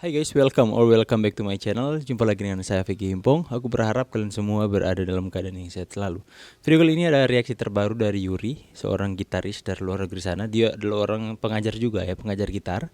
Hai guys, welcome back to my channel. Jumpa lagi dengan saya Vicky Himpong. Aku berharap kalian semua berada dalam keadaan yang sehat selalu. Video kali ini ada reaksi terbaru dari Yuri, seorang gitaris dari luar negeri sana. Dia adalah orang pengajar juga ya, pengajar gitar,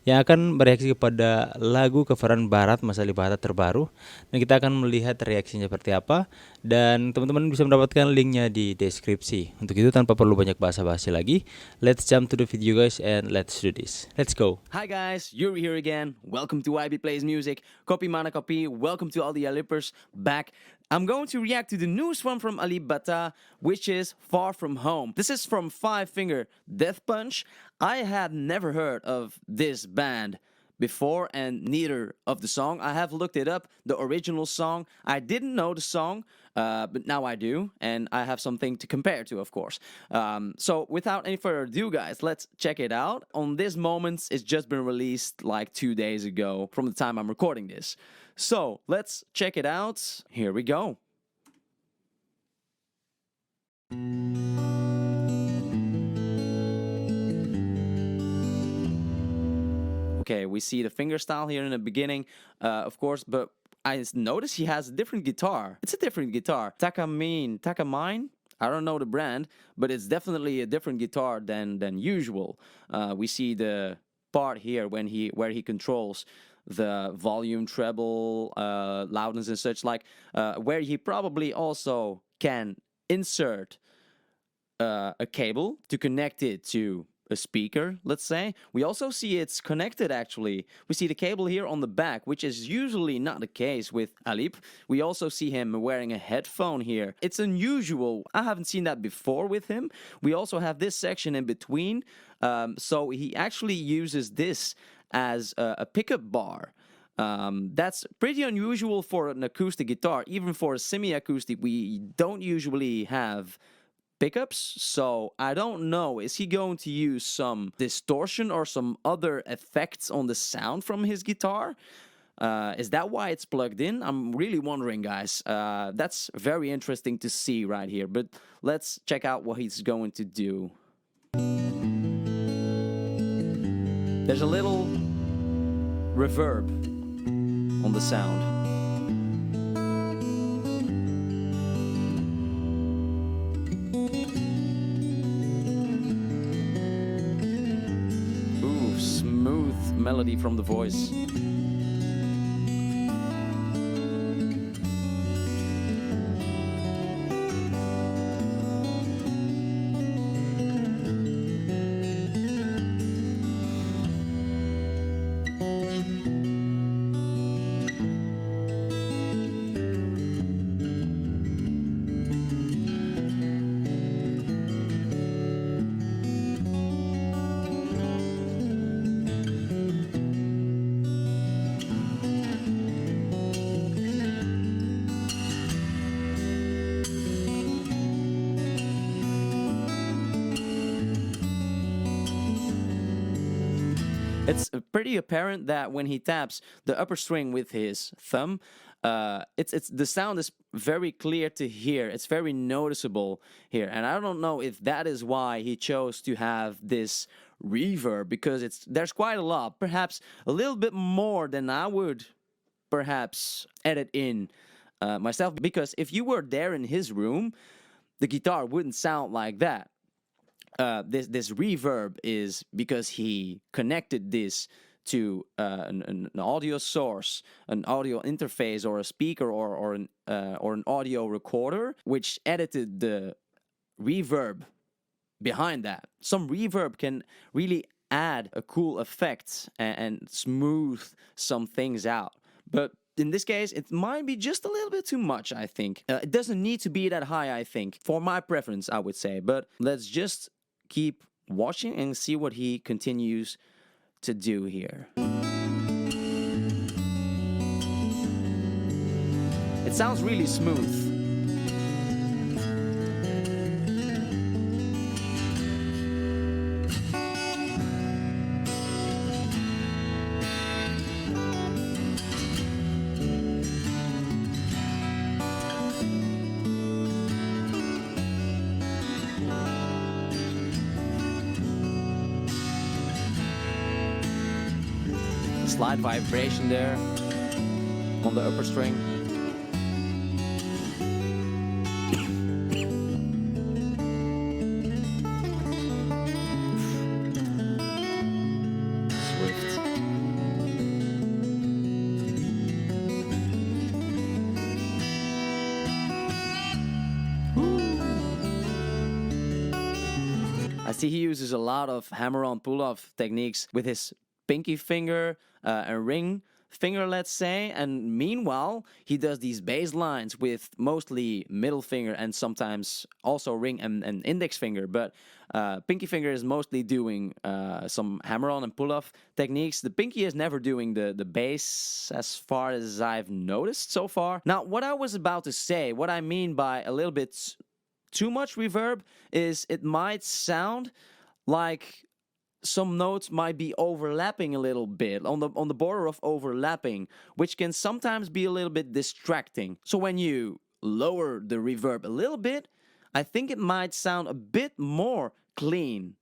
yang akan bereaksi kepada lagu coveran barat Mas Alipbata terbaru. Dan kita akan melihat reaksinya seperti apa. Dan teman-teman bisa mendapatkan linknya di deskripsi. Untuk itu tanpa perlu banyak basa-basi lagi, let's jump to the video guys and let's do this. Let's go. Hi guys, Yuri here again. Welcome to YBPlaysMusic. Copy mana copy. Welcome to all the alipers back. I'm going to react to the newest one from Alipbata, which is Far From Home. This is from Five Finger Death Punch. I had never heard of this band before and neither of the song. I have looked it up, the original song. I didn't know the song, but now I do, and I have something to compare to, of course. So without any further ado, guys, let's check it out. On this moment, it's just been released like 2 days ago from the time I'm recording this. So let's check it out. Here we go. Okay, we see the fingerstyle here in the beginning, of course, but I noticed he has a different guitar. It's a different guitar. Takamine? I don't know the brand, but it's definitely a different guitar than usual. We see the part here where he controls the volume, treble, loudness and such, like where he probably also can insert a cable to connect it to a speaker, let's say. We also see it's connected actually. We see the cable here on the back, which is usually not the case with Alip. We also see him wearing a headphone here. It's unusual. I haven't seen that before with him. We also have this section in between. So he actually uses this as a pickup bar. That's pretty unusual for an acoustic guitar. Even for a semi-acoustic, we don't usually have pickups, so I don't know, is he going to use some distortion or some other effects on the sound from his guitar? Is that why it's plugged in? I'm really wondering, guys. That's very interesting to see right here, but let's check out what he's going to do. There's a little reverb on the sound. Smooth melody from the voice. It's pretty apparent that when he taps the upper string with his thumb, it's the sound is very clear to hear. It's very noticeable here, and I don't know if that is why he chose to have this reverb, because there's quite a lot, perhaps a little bit more than I would perhaps edit in myself. Because if you were there in his room, the guitar wouldn't sound like that. This reverb is because he connected this to an audio source, an audio interface, or a speaker, or an audio recorder, which edited the reverb behind that. Some reverb can really add a cool effect and smooth some things out, but in this case, it might be just a little bit too much, I think. It doesn't need to be that high, I think, for my preference, I would say. But let's just keep watching and see what he continues to do here. It sounds really smooth. slight vibration there on the upper string. Swift. I see he uses a lot of hammer-on pull-off techniques with his pinky finger and ring finger, let's say, and meanwhile he does these bass lines with mostly middle finger and sometimes also ring and index finger, but pinky finger is mostly doing some hammer-on and pull-off techniques. The pinky is never doing the bass as far as I've noticed so far. Now, what I was about to say, what I mean by a little bit too much reverb, is it might sound like some notes might be overlapping a little bit, on the border of overlapping, which can sometimes be a little bit distracting. So when you lower the reverb a little bit, I think it might sound a bit more clean,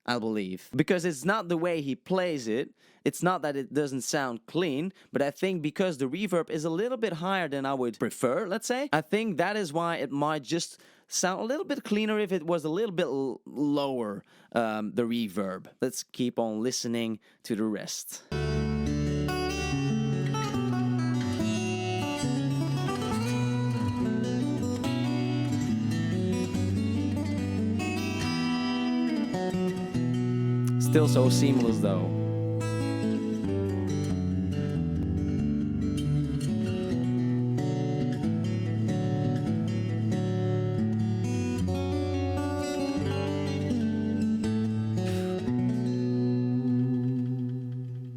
I believe. Because it's not the way he plays it, it's not that it doesn't sound clean, but I think because the reverb is a little bit higher than I would prefer, let's say, I think that is why it might just sound a little bit cleaner if it was a little bit lower, the reverb. Let's keep on listening to the rest. Still so seamless though.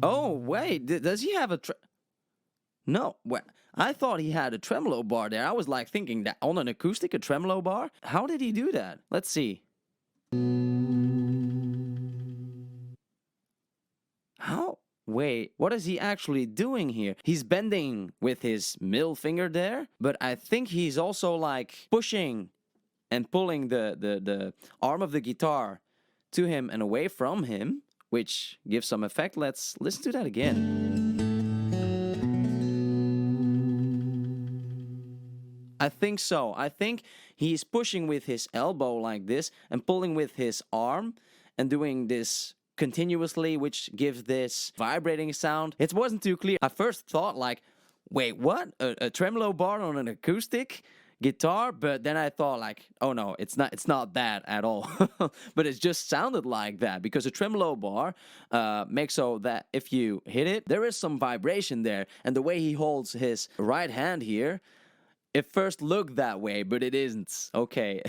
Oh, wait, does he have a No, well, I thought he had a tremolo bar there. I was like thinking that on an acoustic, a tremolo bar? How did he do that? Let's see. How? Wait, what is he actually doing here? He's bending with his middle finger there, but I think he's also like pushing and pulling the arm of the guitar to him and away from him, which gives some effect. Let's listen to that again. I think so. I think he's pushing with his elbow like this and pulling with his arm and doing this continuously, which gives this vibrating sound. It wasn't too clear. I first thought like, wait, what? A tremolo bar on an acoustic guitar? But then I thought like, oh no, it's not that at all. But it just sounded like that because a tremolo bar makes so that if you hit it, there is some vibration there. And the way he holds his right hand here, it first looked that way, but it isn't. Okay,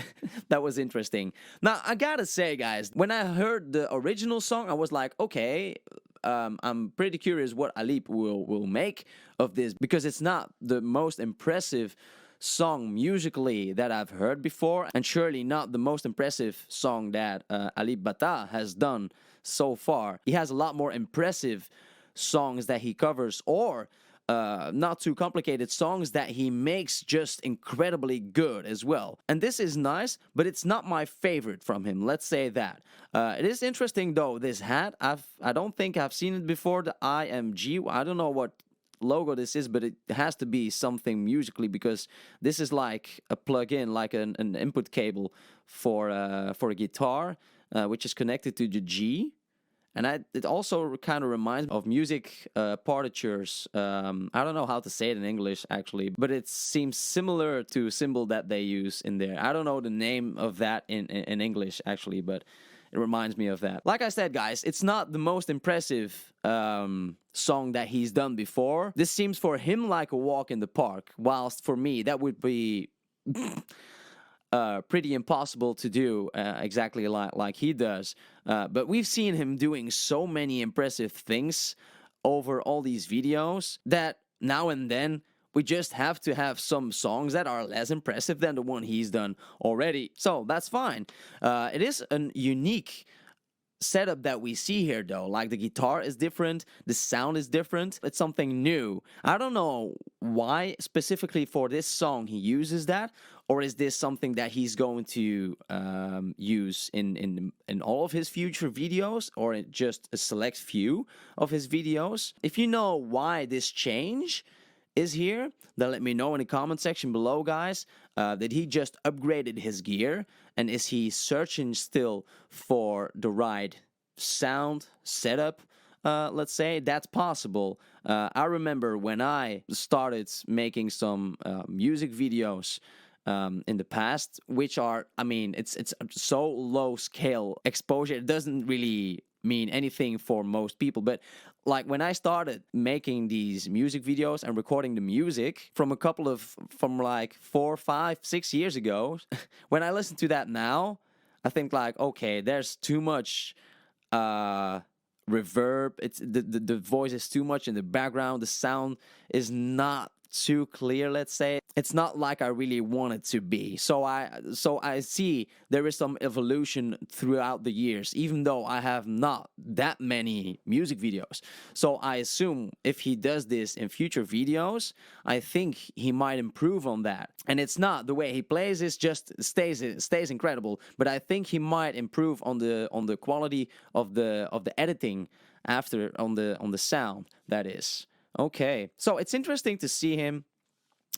that was interesting. Now, I gotta say, guys, when I heard the original song, I was like, okay, I'm pretty curious what Alip will make of this, because it's not the most impressive song musically that I've heard before, and surely not the most impressive song that Alipbata has done so far. He has a lot more impressive songs that he covers, or not too complicated songs that he makes just incredibly good as well. And this is nice, but it's not my favorite from him, let's say that. It is interesting though, this hat. I don't think I've seen it before, the IMG. I don't know what logo this is, but it has to be something musically, because this is like a plug-in, like an input cable for a guitar, which is connected to the G. And it also kind of reminds me of music partitures. I don't know how to say it in English, actually, but it seems similar to a symbol that they use in there. I don't know the name of that in English, actually, but it reminds me of that. Like I said, guys, it's not the most impressive song that he's done before. This seems for him like a walk in the park, whilst for me, that would be pretty impossible to do exactly like he does. But we've seen him doing so many impressive things over all these videos that now and then we just have to have some songs that are less impressive than the one he's done already. So that's fine. It is a unique setup that we see here though. Like the guitar is different, the sound is different. It's something new. I don't know why specifically for this song he uses that, or is this something that he's going to use in all of his future videos, or in just a select few of his videos? If you know why this change is here, then let me know in the comment section below, guys. Did he just upgraded his gear, and is he searching still for the right sound setup? Let's say that's possible. I remember when I started making some music videos in the past, which are, I mean, it's so low scale exposure, it doesn't really mean anything for most people. But like when I started making these music videos and recording the music from like 4, 5, 6 years ago, when I listen to that now, I think like, okay, there's too much reverb. It's the voice is too much in the background. The sound is not too clear, let's say. It's not like I really want it to be. So I see there is some evolution throughout the years, even though I have not that many music videos. So I assume if he does this in future videos, I think he might improve on that. And it's not the way he plays, it just stays incredible, but I think he might improve on the quality of the editing after, on the sound, that is. Okay, so it's interesting to see him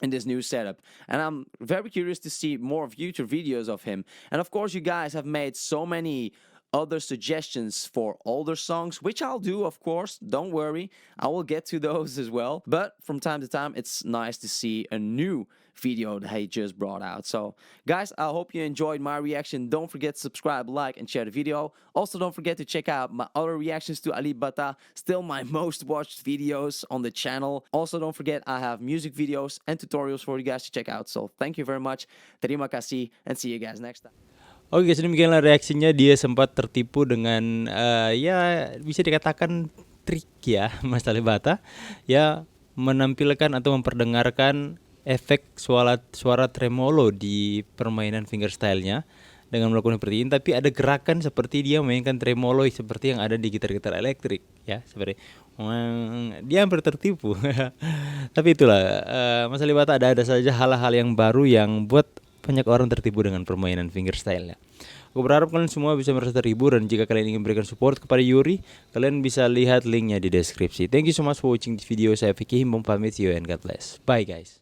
in this new setup, and I'm very curious to see more future videos of him. And of course, you guys have made so many other suggestions for older songs, which I'll do, of course. Don't worry, I will get to those as well. But from time to time, it's nice to see a new video that he just brought out. So guys, I hope you enjoyed my reaction. Don't forget to subscribe, like, and share the video. Also, don't forget to check out my other reactions to Alipbata, still my most watched videos on the channel. Also, don't forget I have music videos and tutorials for you guys to check out. So thank you very much. Terima kasih, and see you guys next time. Oke guys, demikianlah reaksinya. Dia sempat tertipu dengan ya bisa dikatakan trik ya Mas Alipbata, ya menampilkan atau memperdengarkan efek suara tremolo di permainan fingerstyle-nya dengan melakukan seperti ini, tapi ada gerakan seperti dia memainkan tremolo seperti yang ada di gitar-gitar elektrik ya, seperti dia hampir tertipu. Tapi itulah Mas Alipbata, ada saja hal-hal yang baru yang buat banyak orang tertipu dengan permainan fingerstyle ya. Aku berharap kalian semua bisa merasa terhibur, dan jika kalian ingin memberikan support kepada Yuri, kalian bisa lihat linknya di deskripsi. Thank you so much for watching this video. Saya Vicky Himbong pamit, see you and God bless. Bye guys.